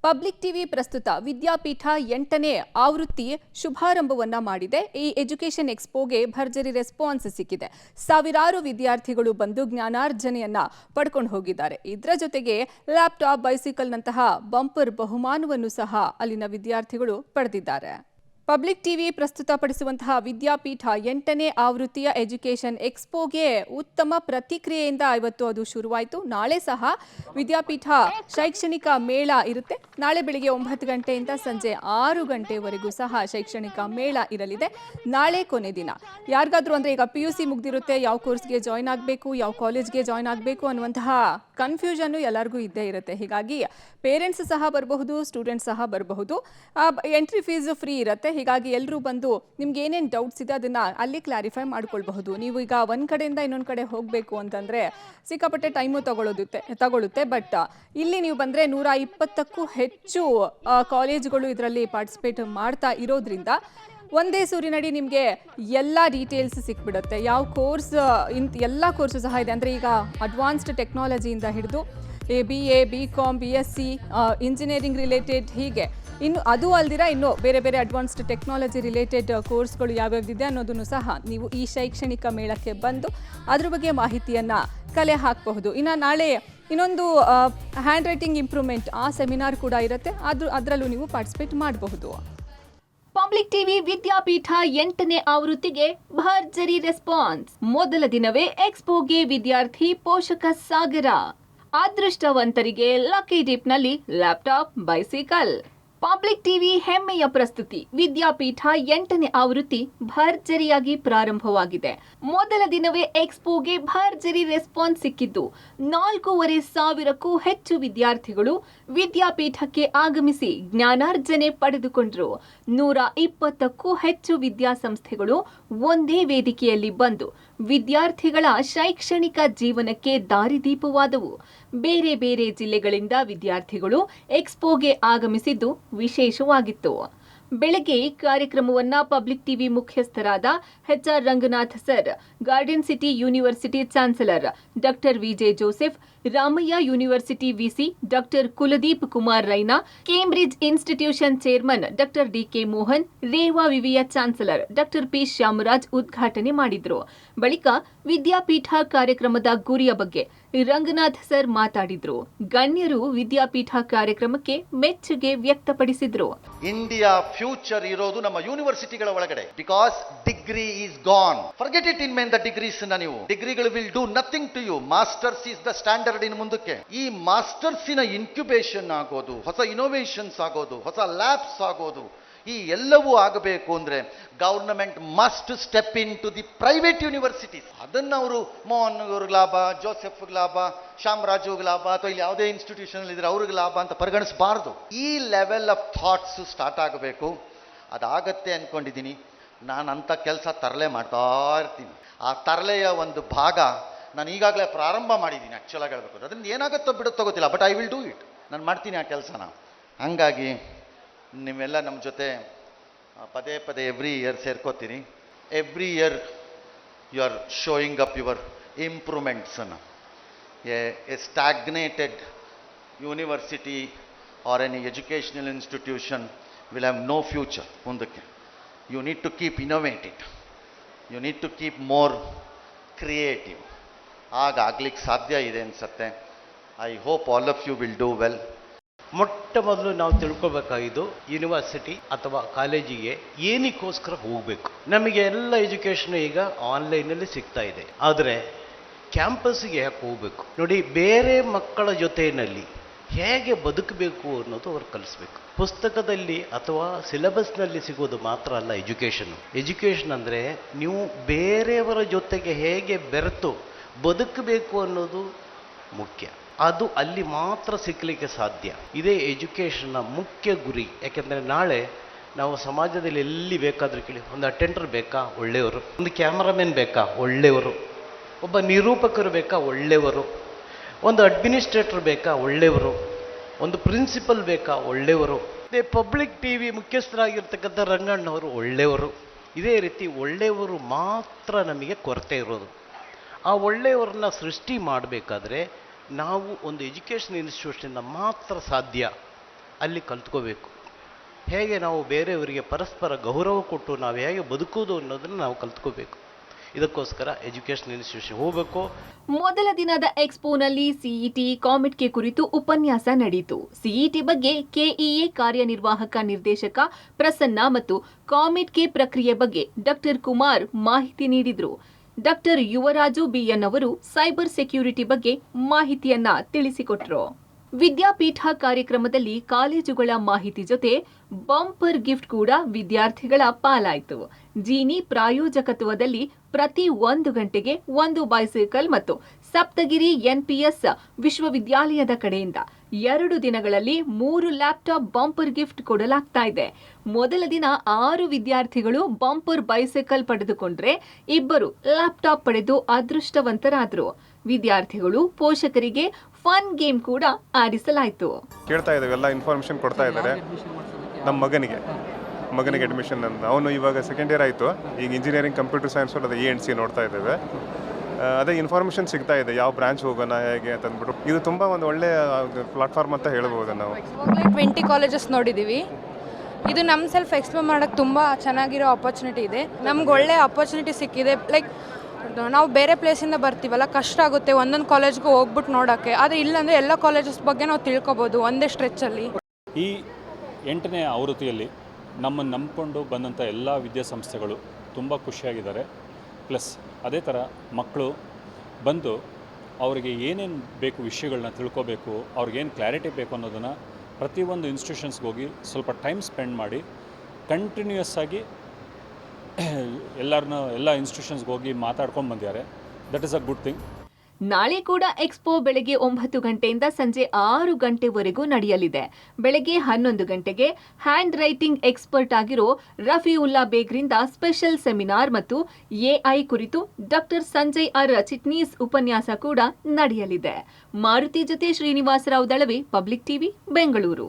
Public TV ಪ್ರಸ್ತುತ ವಿದ್ಯಾಪೀಠ 8ನೇ ಆವೃತ್ತಿ ಶುಭಾರಂಭವನ್ನ ಮಾಡಿದೆ. ಈ ಎಜುಕೇಷನ್ ಎಕ್ಸ್ಪೋಗೆ ಭರ್ಜರಿ ರೆಸ್ಪಾನ್ಸ್ ಸಿಕ್ಕಿದೆ. ಸಾವಿರಾರು ವಿದ್ಯಾರ್ಥಿಗಳು ಬಂದು ಜ್ಞಾನಾರ್ಜನೆಯನ್ನ ಪಡ್ಕೊಂಡು ಹೋಗಿದ್ದಾರೆ. ಇದರ ಜೊತೆಗೆ ಲ್ಯಾಪ್ಟಾಪ್, ಬೈಸಿಕಲ್ ನಂತಹ ಬಂಪರ್ ಬಹುಮಾನವನ್ನು ಸಹ ಅಲ್ಲಿನ ವಿದ್ಯಾರ್ಥಿಗಳು ಪಡೆದಿದ್ದಾರೆ. ಪಬ್ಲಿಕ್ ಟಿವಿ ಪ್ರಸ್ತುತಪಡಿಸುವಂತಹ ವಿದ್ಯಾಪೀಠ 8ನೇ ಆವೃತ್ತಿಯ ಎಜುಕೇಷನ್ ಎಕ್ಸ್ಪೋಗೆ ಉತ್ತಮ ಪ್ರತಿಕ್ರಿಯೆಯಿಂದ ಇವತ್ತು ಅದು ಶುರುವಾಯಿತು. ನಾಳೆ ಸಹ ವಿದ್ಯಾಪೀಠ ಶೈಕ್ಷಣಿಕ ಮೇಳ ಇರುತ್ತೆ. ನಾಳೆ ಬೆಳಿಗ್ಗೆ 9 ಗಂಟೆಯಿಂದ ಸಂಜೆ 6 ಗಂಟೆವರೆಗೂ ಸಹ ಶೈಕ್ಷಣಿಕ ಮೇಳ ಇರಲಿದೆ. ನಾಳೆ ಕೊನೆ ದಿನ. ಯಾರಿಗಾದ್ರೂ ಅಂದ್ರೆ ಈಗ PUC ಮುಗ್ದಿರುತ್ತೆ, ಯಾವ ಕೋರ್ಸ್ಗೆ ಜಾಯ್ನ್ ಆಗಬೇಕು, ಯಾವ ಕಾಲೇಜ್ಗೆ ಜಾಯ್ನ್ ಆಗಬೇಕು ಅನ್ನುವಂತಹ ಕನ್ಫ್ಯೂಷನ್ ಎಲ್ಲರಿಗೂ ಇದ್ದೇ ಇರುತ್ತೆ. ಹೀಗಾಗಿ ಪೇರೆಂಟ್ಸ್ ಸಹ ಬರಬಹುದು, ಸ್ಟೂಡೆಂಟ್ಸ್ ಸಹ ಬರಬಹುದು. ಎಂಟ್ರಿ ಫೀಸ್ ಫ್ರೀ ಇರುತ್ತೆ. ಹೀಗಾಗಿ ಎಲ್ಲರೂ ಬಂದು ನಿಮ್ಗೆ ಏನೇನು ಡೌಟ್ಸ್ ಇದೆ ಅದನ್ನ ಅಲ್ಲಿ ಕ್ಲಾರಿಫೈ ಮಾಡ್ಕೊಳ್ಬಹುದು. ನೀವು ಈಗ ಒಂದ್ ಕಡೆಯಿಂದ ಇನ್ನೊಂದು ಕಡೆ ಹೋಗಬೇಕು ಅಂತಂದ್ರೆ ಸಿಕ್ಕಾಪಟ್ಟೆ ಟೈಮು ತಗೊಳುತ್ತೆ. ಬಟ್ ಇಲ್ಲಿ ನೀವು ಬಂದ್ರೆ 120ಕ್ಕೂ ಹೆಚ್ಚು ಕಾಲೇಜುಗಳು ಇದರಲ್ಲಿ ಪಾರ್ಟಿಸಿಪೇಟ್ ಮಾಡ್ತಾ ಇರೋದ್ರಿಂದ ಒಂದೇ ಸೂರಿನಡಿ ನಿಮಗೆ ಎಲ್ಲ ಡೀಟೇಲ್ಸ್ ಸಿಕ್ಬಿಡುತ್ತೆ. ಯಾವ ಕೋರ್ಸ್ ಎಲ್ಲ ಕೋರ್ಸು ಸಹ ಇದೆ. ಅಂದರೆ ಈಗ ಅಡ್ವಾನ್ಸ್ಡ್ ಟೆಕ್ನಾಲಜಿಯಿಂದ ಹಿಡಿದು BA, BCom, BSc, engineering related, ಹೀಗೆ ಇನ್ನು ಅದು ಅಲ್ದಿರ ಇನ್ನು ಬೇರೆ ಬೇರೆ ಅಡ್ವಾನ್ಸ್ಡ್ ಟೆಕ್ನಾಲಜಿ ರಿಲೇಟೆಡ್ ಕೋರ್ಸ್ಗಳು ಯಾವ್ಯಾವ್ದಿದೆ ಅನ್ನೋದನ್ನು ಸಹ ನೀವು ಈ ಶೈಕ್ಷಣಿಕ ಮೇಳಕ್ಕೆ ಬಂದು ಅದ್ರ ಬಗ್ಗೆ ಮಾಹಿತಿಯನ್ನು ಕಲೆ ಹಾಕಬಹುದು. ಇನ್ನು ನಾಳೆ ಇನ್ನೊಂದು ಹ್ಯಾಂಡ್ ರೈಟಿಂಗ್ ಇಂಪ್ರೂವ್ಮೆಂಟ್ ಆ ಸೆಮಿನಾರ್ ಕೂಡ ಇರುತ್ತೆ. ಅದರಲ್ಲೂ ನೀವು ಪಾರ್ಟಿಸಿಪೇಟ್ ಮಾಡಬಹುದು. ಪಬ್ಲಿಕ್ ಟಿವಿ ವಿದ್ಯಾಪೀಠ 8ನೇ ಆವೃತ್ತಿಗೆ ಭರ್ಜರಿ ರೆಸ್ಪಾನ್ಸ್. ಮೊದಲ ದಿನವೇ ಎಕ್ಸ್ಪೋಗೆ ವಿದ್ಯಾರ್ಥಿ ಪೋಷಕ ಸಾಗರ. ಅದೃಷ್ಟವಂತರಿಗೆ ಲಕ್ಕಿ ಡಿಪ್ನಲ್ಲಿ ಲ್ಯಾಪ್ಟಾಪ್, ಬೈಸಿಕಲ್. ಪಬ್ಲಿಕ್ ಟಿವಿ ಹೆಮ್ಮೆಯ ಪ್ರಸ್ತುತಿ ವಿದ್ಯಾಪೀಠ 8ನೇ ಆವೃತ್ತಿ ಭರ್ಜರಿಯಾಗಿ ಪ್ರಾರಂಭವಾಗಿದೆ. ಮೊದಲ ದಿನವೇ ಎಕ್ಸ್ಪೋಗೆ ಭರ್ಜರಿ ರೆಸ್ಪಾನ್ಸ್ ಸಿಕ್ಕಿದ್ದು 4,500ಕ್ಕೂ ಹೆಚ್ಚು ವಿದ್ಯಾರ್ಥಿಗಳು ವಿದ್ಯಾಪೀಠಕ್ಕೆ ಆಗಮಿಸಿ ಜ್ಞಾನಾರ್ಜನೆ ಪಡೆದುಕೊಂಡರು. 120ಕ್ಕೂ ಹೆಚ್ಚು ವಿದ್ಯಾಸಂಸ್ಥೆಗಳು ಒಂದೇ ವೇದಿಕೆಯಲ್ಲಿ ಬಂದು ವಿದ್ಯಾರ್ಥಿಗಳ ಶೈಕ್ಷಣಿಕ ಜೀವನಕ್ಕೆ ದಾರಿದೀಪವಾದವು. ಬೇರೆ ಬೇರೆ ಜಿಲ್ಲೆಗಳಿಂದ ವಿದ್ಯಾರ್ಥಿಗಳು ಎಕ್ಸ್ಪೋಗೆ ಆಗಮಿಸಿದ್ದು ವಿಶೇಷವಾಗಿತ್ತು. ಬೆಳಗ್ಗೆ ಕಾರ್ಯಕ್ರಮವನ್ನ ಪಬ್ಲಿಕ್ ಟಿವಿ ಮುಖ್ಯಸ್ಥರಾದ HR Ranganath sir, garden city university chancellor doctor V J Joseph, Ramaiah university VC doctor Kuldeep Kumar Raina, Cambridge institution chairman doctor DK Mohan, Reva ವಿವಿಯ ಚಾನ್ಸಲರ್ ಡಾಕ್ಟರ್ P ಶ್ಯಾಮರಾಜ್ ಉದ್ಘಾಟನೆ ಮಾಡಿದ್ರು. ಬಳಿಕ ವಿದ್ಯಾಪೀಠ ಕಾರ್ಯಕ್ರಮದ ಗುರಿಯ ಬಗ್ಗೆ ರಂಗನಾಥ್ ಸರ್ ಮಾತಾಡಿದ್ರು. ಗಣ್ಯರು ವಿದ್ಯಾಪೀಠ ಕಾರ್ಯಕ್ರಮಕ್ಕೆ ಮೆಚ್ಚುಗೆ ವ್ಯಕ್ತಪಡಿಸಿದ್ರು. ಇಂಡಿಯಾ ಫ್ಯೂಚರ್ ಇರೋದು ನಮ್ಮ ಯೂನಿವರ್ಸಿಟಿಗಳ ಒಳಗಡೆ. Because degree is gone. Forget it in main the degrees. ನೀವು ಡಿಗ್ರಿಗಳು will do nothing to you. Masters is the standard in ಮುಂದಕ್ಕೆ. ಈ ಮಾಸ್ಟರ್ಸಿನ ಇನ್ಕ್ಯುಬೇಷನ್ ಆಗೋದು, ಹೊಸ ಇನೋವೇಷನ್ಸ್ ಆಗೋದು, ಹೊಸ ಲ್ಯಾಬ್ಸ್ ಆಗೋದು, ಈ ಎಲ್ಲವೂ ಆಗಬೇಕು ಅಂದ್ರೆ government must step in to the private universities. ಅದನ್ನ ಅವರು ಮೋಹನ್ ಅವ್ರಿಗೆ ಲಾಭ, ಜೋಸೆಫ್ ಲಾಭ, ಶ್ಯಾಮರಾಜು ಲಾಭ, ಅಥವಾ ಇಲ್ಲಿ ಯಾವುದೇ ಇನ್ಸ್ಟಿಟ್ಯೂಷನ್ ಇದ್ರೆ ಅವ್ರಿಗೆ ಲಾಭ ಅಂತ ಪರಿಗಣಿಸಬಾರ್ದು. ಈ ಲೆವೆಲ್ ಆಫ್ ಥಾಟ್ಸ್ ಸ್ಟಾರ್ಟ್ ಆಗಬೇಕು. ಅದಾಗತ್ತೆ ಅನ್ಕೊಂಡಿದ್ದೀನಿ. ನಾನು ಅಂಥ ಕೆಲಸ ತರಲೆ ಮಾಡ್ತಾ ಇರ್ತೀನಿ. ಆ ತರಲೆಯ ಒಂದು ಭಾಗ ನಾನು ಈಗಾಗಲೇ ಪ್ರಾರಂಭ ಮಾಡಿದ್ದೀನಿ. ಆ್ಯಕ್ಚುಲಾಗಿ ಹೇಳ್ಬೇಕು, ಅದರಿಂದ ಏನಾಗುತ್ತೋ ಬಿಡುತ್ತೋ ಗೊತ್ತಿಲ್ಲ, but I will do it. ನಾನು ಮಾಡ್ತೀನಿ ಆ ಕೆಲಸನ. ಹಾಗಾಗಿ ನೀವೆಲ್ಲ ನಮ್ಮ ಜೊತೆ ಪದೇ ಪದೇ ಎವ್ರಿ ಇಯರ್ ಸೇರ್ಕೋತೀರಿ. Every year you are showing up your ಇಂಪ್ರೂವ್ಮೆಂಟ್ಸನ್ನು. A stagnated university or any educational institution will have no future ಮುಂದಕ್ಕೆ. You need to keep innovative. You need to keep more creative. ಆಗ್ಲಿಕ್ಕೆ ಸಾಧ್ಯ ಇದೆ ಅನಿಸುತ್ತೆ. I hope all of you will do well. ಮೊಟ್ಟ ಮೊದಲು ನಾವು ತಿಳ್ಕೊಬೇಕಾಗಿದ್ದು university ಅಥವಾ ಕಾಲೇಜಿಗೆ ಏನಕ್ಕೋಸ್ಕರ ಹೋಗಬೇಕು. ನಮಗೆ ಎಲ್ಲ ಎಜುಕೇಷನ್ ಈಗ ಆನ್ಲೈನಲ್ಲಿ ಸಿಗ್ತಾ ಇದೆ. ಆದರೆ ಕ್ಯಾಂಪಸ್ಗೆ ಯಾಕೆ ಹೋಗಬೇಕು ನೋಡಿ. ಬೇರೆ ಮಕ್ಕಳ ಜೊತೆಯಲ್ಲಿ ಹೇಗೆ ಬದುಕಬೇಕು ಅನ್ನೋದು ಅವ್ರು ಕಲಿಸ್ಬೇಕು. ಪುಸ್ತಕದಲ್ಲಿ ಅಥವಾ ಸಿಲೆಬಸ್ನಲ್ಲಿ ಸಿಗೋದು ಮಾತ್ರ ಅಲ್ಲ ಎಜುಕೇಷನ್ ಅಂದರೆ ನೀವು ಬೇರೆಯವರ ಜೊತೆಗೆ ಹೇಗೆ ಬೆರೆತು ಬದುಕಬೇಕು ಅನ್ನೋದು ಮುಖ್ಯ. ಅದು ಅಲ್ಲಿ ಮಾತ್ರ ಸಿಕ್ಕಲಿಕ್ಕೆ ಸಾಧ್ಯ. ಇದೇ ಎಜುಕೇಷನ್ನ ಮುಖ್ಯ ಗುರಿ. ಯಾಕೆಂದರೆ ನಾಳೆ ನಾವು ಸಮಾಜದಲ್ಲಿ ಎಲ್ಲಿ ಬೇಕಾದರೂ ಕೇಳಿ, ಒಂದು ಅಟೆಂಡರ್ ಬೇಕಾ, ಒಳ್ಳೆಯವರು. ಒಂದು ಕ್ಯಾಮರಾಮನ್ ಬೇಕಾ, ಒಳ್ಳೆಯವರು. ಒಬ್ಬ ನಿರೂಪಕರು ಬೇಕಾ, ಒಳ್ಳೆಯವರು. ಒಂದು ಅಡ್ಮಿನಿಸ್ಟ್ರೇಟರ್ ಬೇಕಾ, ಒಳ್ಳೆಯವರು. ಒಂದು ಪ್ರಿನ್ಸಿಪಲ್ ಬೇಕಾ, ಒಳ್ಳೆಯವರು. ಇದೇ ಪಬ್ಲಿಕ್ ಟಿವಿ ಮುಖ್ಯಸ್ಥರಾಗಿರ್ತಕ್ಕಂಥ ರಂಗಣ್ಣವರು ಒಳ್ಳೆಯವರು. ಇದೇ ರೀತಿ ಒಳ್ಳೆಯವರು ಮಾತ್ರ ನಮಗೆ ಕೊರತೆ ಇರೋದು. ಆ ಒಳ್ಳೆಯವರನ್ನ ಸೃಷ್ಟಿ ಮಾಡಬೇಕಾದ್ರೆ ನಾವು ಒಂದು ಎಜುಕೇಷನ್ ಇನ್ಸ್ಟಿಟ್ಯೂಷನಿಂದ ಮಾತ್ರ ಸಾಧ್ಯ. ಅಲ್ಲಿ ಕಲ್ತ್ಕೋಬೇಕು. ಹೇಗೆ ನಾವು ಬೇರೆಯವರಿಗೆ ಪರಸ್ಪರ ಗೌರವ ಕೊಟ್ಟು ನಾವು ಹೇಗೆ ಬದುಕೋದು ಅನ್ನೋದನ್ನು ನಾವು ಕಲ್ತ್ಕೋಬೇಕು. ಇದಕ್ಕೋಸ್ಕರ ಎಜುಕೇಷನ್ ಇನ್ಸ್ಟಿಟ್ಯೂಷನ್ ಹೋಗಬೇಕು. ಮೊದಲ ದಿನದ ಎಕ್ಸ್ಪೋನಲ್ಲಿ ಸಿಇಟಿ ಕಾಮೆಟ್ಕೆ ಕುರಿತು ಉಪನ್ಯಾಸ ನಡೆಯಿತು. ಸಿಇಟಿ ಬಗ್ಗೆ ಕೆಇಎ ಕಾರ್ಯನಿರ್ವಾಹಕ ನಿರ್ದೇಶಕ ಪ್ರಸನ್ನ ಮತ್ತು ಕಾಮೆಟ್ಕೆ ಪ್ರಕ್ರಿಯೆ ಬಗ್ಗೆ ಡಾಕ್ಟರ್ ಕುಮಾರ್ ಮಾಹಿತಿ ನೀಡಿದರು. ಡಾಕ್ಟರ್ ಯುವರಾಜು ಬಿಎನ್ ಅವರು ಸೈಬರ್ ಸೆಕ್ಯೂರಿಟಿ ಬಗ್ಗೆ ಮಾಹಿತಿಯನ್ನ ತಿಳಿಸಿಕೊಟ್ರು. ವಿದ್ಯಾಪೀಠ ಕಾರ್ಯಕ್ರಮದಲ್ಲಿ ಕಾಲೇಜುಗಳ ಮಾಹಿತಿ ಜೊತೆ ಬಂಪರ್ ಗಿಫ್ಟ್ ಕೂಡ ವಿದ್ಯಾರ್ಥಿಗಳ ಪಾಲಾಯಿತು. ಜೀನಿ ಪ್ರಾಯೋಜಕತ್ವದಲ್ಲಿ ಪ್ರತಿ 1 ಗಂಟೆಗೆ 1 ಬೈಸೈಕಲ್ ಮತ್ತು ಸಪ್ತಗಿರಿ ಎನ್ಪಿಎಸ್ ವಿಶ್ವವಿದ್ಯಾಲಯದ ಕಡೆಯಿಂದ 2 ದಿನಗಳಲ್ಲಿ 3 ಲ್ಯಾಪ್ಟಾಪ್ ಬಂಪರ್ ಗಿಫ್ಟ್ ಕೊಡಲಾಗ್ತಾ ಇದೆ. ಮೊದಲ ದಿನ 6 ವಿದ್ಯಾರ್ಥಿಗಳು ಬಂಪರ್ ಬೈಸೈಕಲ್ ಪಡೆದುಕೊಂಡ್ರೆ 2 ಲ್ಯಾಪ್ಟಾಪ್ ಪಡೆದು ಅದೃಷ್ಟವಂತರಾದರು. ವಿದ್ಯಾರ್ಥಿಗಳು ಪೋಷಕರಿಗೆ ಫನ್ ಗೇಮ್ ಕೂಡ ಆಡಿಸಲಾಯಿತು. ಕೇಳ್ತಾ ಇದ್ದೇವೆ, ಎಲ್ಲ ಇನ್ಫಾರ್ಮೇಷನ್ ಕೊಡ್ತಾ ಇದ್ದಾರೆ. ನಮ್ಮ ಮಗನಿಗೆ ಅಡ್ಮಿಷನ್ ಅಂತ, ಅವನು ಇವಾಗ ಸೆಕೆಂಡ್ ಇಯರ್ ಆಯಿತು. ಈಗ ಇಂಜಿನಿಯರಿಂಗ್ ಕಂಪ್ಯೂಟರ್ ಸೈನ್ಸ್ ಅದು ENC ನೋಡ್ತಾ ಇದ್ದೇವೆ. ಅದೇ ಇನ್ಫಾರ್ಮೇಷನ್ ಸಿಗ್ತಾ ಇದೆ, ಯಾವ ಬ್ರಾಂಚ್ ಹೋಗೋಣ ಹೇಗೆ ಅಂತ ಅಂದ್ಬಿಟ್ಟು. ಇದು ತುಂಬ ಒಂದು ಒಳ್ಳೆಯ ಪ್ಲಾಟ್ಫಾರ್ಮ್ ಅಂತ ಹೇಳ್ಬೋದು. ನಾವು 20 ಕಾಲೇಜಸ್ ನೋಡಿದ್ದೀವಿ. ಇದು ನಮ್ಮ ಸೆಲ್ಫ್ ಎಕ್ಸ್ಪ್ಲೋರ್ ಮಾಡೋಕ್ಕೆ ತುಂಬ ಚೆನ್ನಾಗಿರೋ ಆಪರ್ಚುನಿಟಿ ಇದೆ. ನಮ್ಗೆ ಒಳ್ಳೆ ಆಪರ್ಚುನಿಟಿ ಸಿಕ್ಕಿದೆ. ಲೈಕ್ ನಾವು ಬೇರೆ ಪ್ಲೇಸಿಂದ ಬರ್ತೀವಲ್ಲ, ಕಷ್ಟ ಆಗುತ್ತೆ ಒಂದೊಂದು ಕಾಲೇಜ್ಗೂ ಹೋಗ್ಬಿಟ್ಟು ನೋಡೋಕ್ಕೆ. ಆದರೆ ಇಲ್ಲಾಂದರೆ ಎಲ್ಲ ಕಾಲೇಜಸ್ ಬಗ್ಗೆ ನಾವು ತಿಳ್ಕೊಬೋದು ಒಂದೇ ಸ್ಟ್ರೆಚ್ಚಲ್ಲಿ. ಈ 8ನೇ ಆವೃತ್ತಿಯಲ್ಲಿ ನಮ್ಮನ್ನು ನಂಬಿಕೊಂಡು ಬಂದಂಥ ಎಲ್ಲ ವಿದ್ಯಾಸಂಸ್ಥೆಗಳು ತುಂಬ ಖುಷಿಯಾಗಿದ್ದಾರೆ. ಪ್ಲಸ್ ಅದೇ ಥರ ಮಕ್ಕಳು ಬಂದು ಅವರಿಗೆ ಏನೇನು ಬೇಕು ವಿಷಯಗಳನ್ನ ತಿಳ್ಕೋಬೇಕು, ಅವ್ರಿಗೇನು ಕ್ಲಾರಿಟಿ ಬೇಕು ಅನ್ನೋದನ್ನು ಪ್ರತಿಯೊಂದು ಇನ್ಸ್ಟಿಟ್ಯೂಷನ್ಸ್ಗೆ ಹೋಗಿ ಸ್ವಲ್ಪ ಟೈಮ್ ಸ್ಪೆಂಡ್ ಮಾಡಿ ಕಂಟಿನ್ಯೂಯಸ್ ಆಗಿ ಎಲ್ಲ ಇನ್ಸ್ಟಿಟ್ಯೂಷನ್ಸ್ಗೆ ಹೋಗಿ ಮಾತಾಡ್ಕೊಂಡು ಬಂದಿದ್ದಾರೆ. That is a good thing. ನಾಳೆ ಕೂಡ ಎಕ್ಸ್ಪೋ ಬೆಳಗ್ಗೆ 9 ಗಂಟೆಯಿಂದ ಸಂಜೆ 6 ಗಂಟೆವರೆಗೂ ನಡೆಯಲಿದೆ. ಬೆಳಗ್ಗೆ 11 ಗಂಟೆಗೆ ಹ್ಯಾಂಡ್ ರೈಟಿಂಗ್ ಎಕ್ಸ್ಪರ್ಟ್ ಆಗಿರೋ ರಫೀವುಲ್ಲಾ ಬೇಗ್ರಿಂದ ಸ್ಪೆಷಲ್ ಸೆಮಿನಾರ್ ಮತ್ತು ಎಐ ಕುರಿತು ಡಾಕ್ಟರ್ ಸಂಜಯ್ ಆರ್ ಚಿಟ್ನೀಸ್ ಉಪನ್ಯಾಸ ಕೂಡ ನಡೆಯಲಿದೆ. ಮಾರುತಿ ಜೊತೆ ಶ್ರೀನಿವಾಸರಾವ್ ದಳವಿ, ಪಬ್ಲಿಕ್ ಟಿವಿ, ಬೆಂಗಳೂರು.